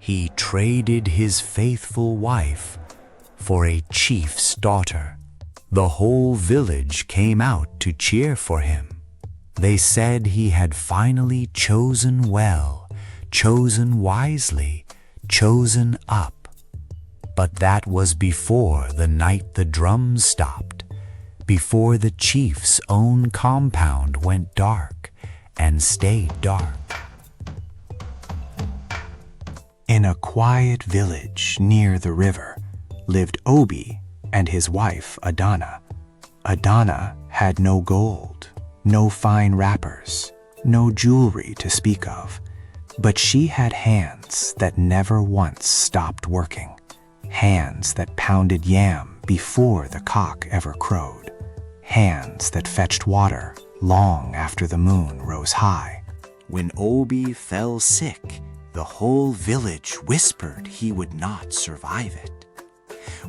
He traded his faithful wife for a chief's daughter. The whole village came out to cheer for him. They said he had finally chosen well, chosen wisely, chosen up. But that was before the night the drums stopped, before the chief's own compound went dark and stayed dark. In a quiet village near the river lived Obi and his wife Adana. Adana had no gold, no fine wrappers, no jewelry to speak of, but she had hands that never once stopped working, hands that pounded yam before the cock ever crowed, hands that fetched water long after the moon rose high. When Obi fell sick, the whole village whispered he would not survive it.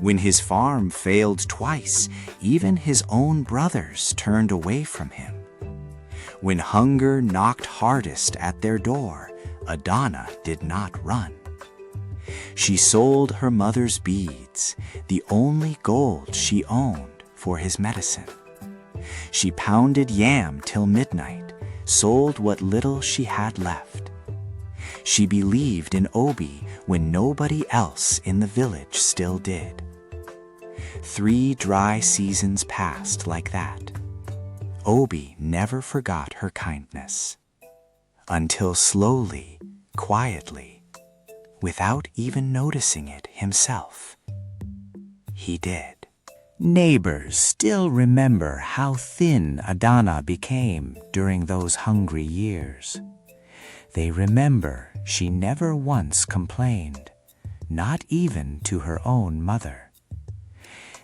When his farm failed twice, even his own brothers turned away from him. When hunger knocked hardest at their door, Adana did not run. She sold her mother's beads, the only gold she owned, for his medicine. She pounded yam till midnight, sold what little she had left. She believed in Obi when nobody else in the village still did. 3 dry seasons passed like that. Obi never forgot her kindness. Until slowly, quietly, without even noticing it himself, he did. Neighbors still remember how thin Adana became during those hungry years. They remember she never once complained, not even to her own mother.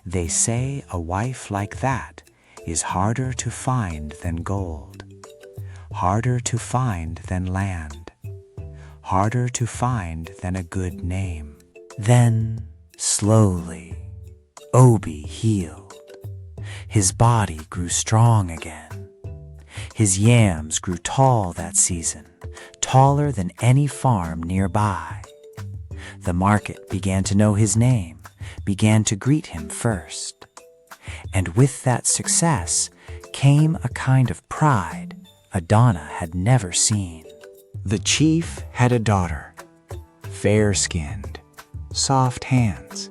They say a wife like that is harder to find than gold, harder to find than land, harder to find than a good name. Then, slowly, Obi healed. His body grew strong again. His yams grew tall that season, taller than any farm nearby. The market began to know his name, began to greet him first. And with that success came a kind of pride Adana had never seen. The chief had a daughter, fair-skinned, soft hands,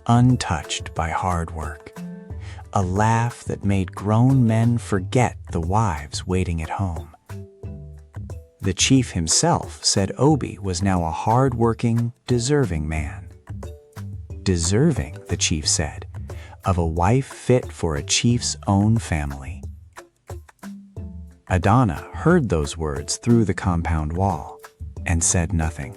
untouched by hard work, a laugh that made grown men forget the wives waiting at home. The chief himself said Obi was now a hard-working, deserving man. Deserving, the chief said, of a wife fit for a chief's own family. Adana heard those words through the compound wall and said nothing.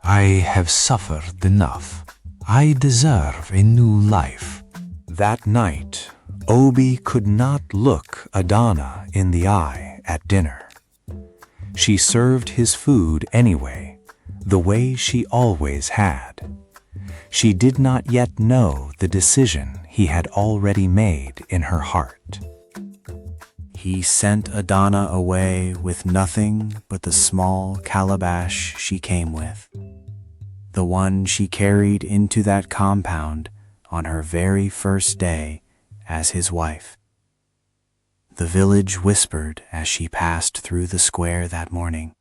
I have suffered enough. I deserve a new life. That night, Obi could not look Adana in the eye at dinner. She served his food anyway, the way she always had. She did not yet know the decision he had already made in her heart. He sent Adana away with nothing but the small calabash she came with, the one she carried into that compound on her very first day as his wife. The village whispered as she passed through the square that morning.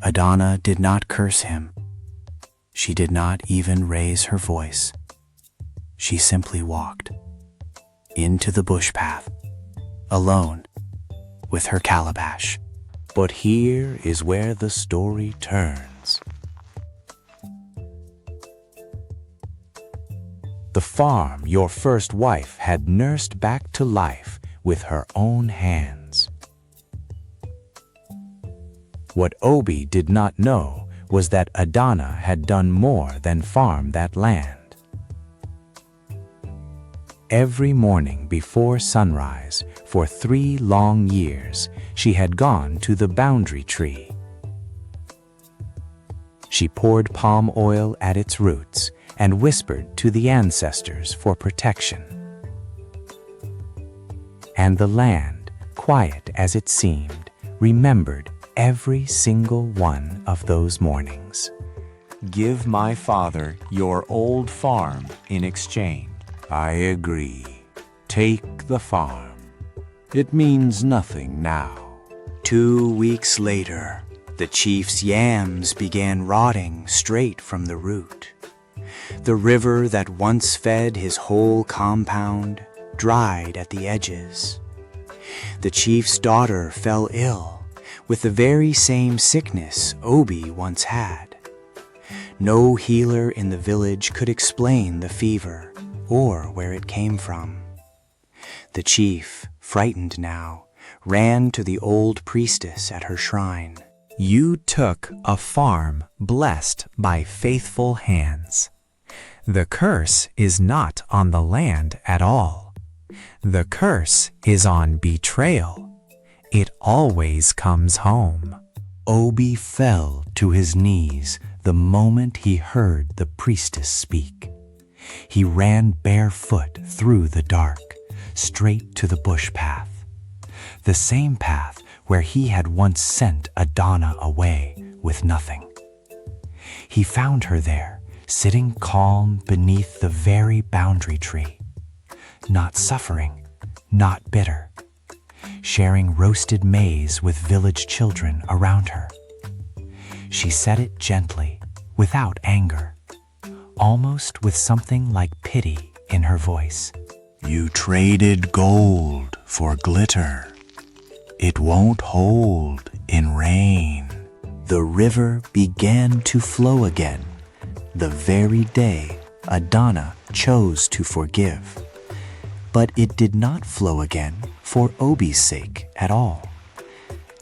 Adana did not curse him. She did not even raise her voice. She simply walked into the bush path, alone, with her calabash. But here is where the story turns. The farm your first wife had nursed back to life with her own hands. What Obi did not know was that Adana had done more than farm that land. Every morning before sunrise, for 3 long years, she had gone to the boundary tree. She poured palm oil at its roots and whispered to the ancestors for protection. And the land, quiet as it seemed, remembered every single one of those mornings. Give my father your old farm in exchange. I agree. Take the farm. It means nothing now. 2 weeks later, the chief's yams began rotting straight from the root. The river that once fed his whole compound dried at the edges. The chief's daughter fell ill with the very same sickness Obi once had. No healer in the village could explain the fever or where it came from. The chief, frightened now, ran to the old priestess at her shrine. You took a farm blessed by faithful hands. The curse is not on the land at all. The curse is on betrayal. It always comes home. Obi fell to his knees the moment he heard the priestess speak. He ran barefoot through the dark, straight to the bush path. The same path where he had once sent Adana away with nothing. He found her there, sitting calm beneath the very boundary tree, not suffering, not bitter, sharing roasted maize with village children around her. She said it gently, without anger, almost with something like pity in her voice. You traded gold for glitter. It won't hold in rain. The river began to flow again, the very day Adana chose to forgive. But it did not flow again for Obi's sake at all.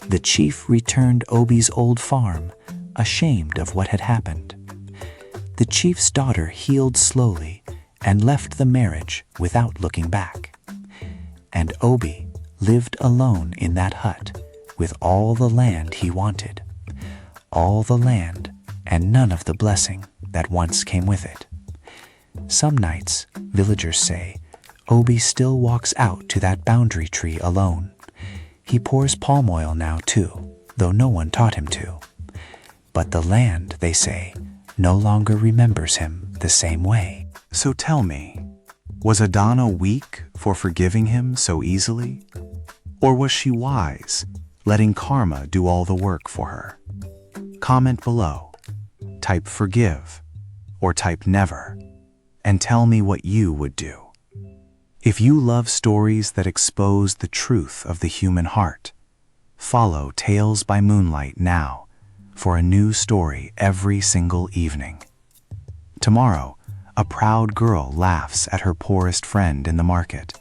The chief returned Obi's old farm, ashamed of what had happened. The chief's daughter healed slowly and left the marriage without looking back. And Obi lived alone in that hut with all the land he wanted, all the land and none of the blessing that once came with it. Some nights, villagers say, Obi still walks out to that boundary tree alone. He pours palm oil now too, though no one taught him to. But the land, they say, no longer remembers him the same way. So tell me, was Adana weak for forgiving him so easily? Or was she wise, letting karma do all the work for her? Comment below, type forgive, or type never, and tell me what you would do. If you love stories that expose the truth of the human heart, follow Tales by Moonlight now for a new story every single evening. Tomorrow, a proud girl laughs at her poorest friend in the market,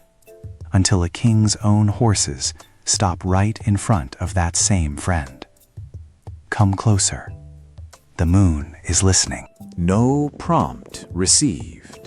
until a king's own horses stop right in front of that same friend. Come closer. The moon is listening. No prompt received.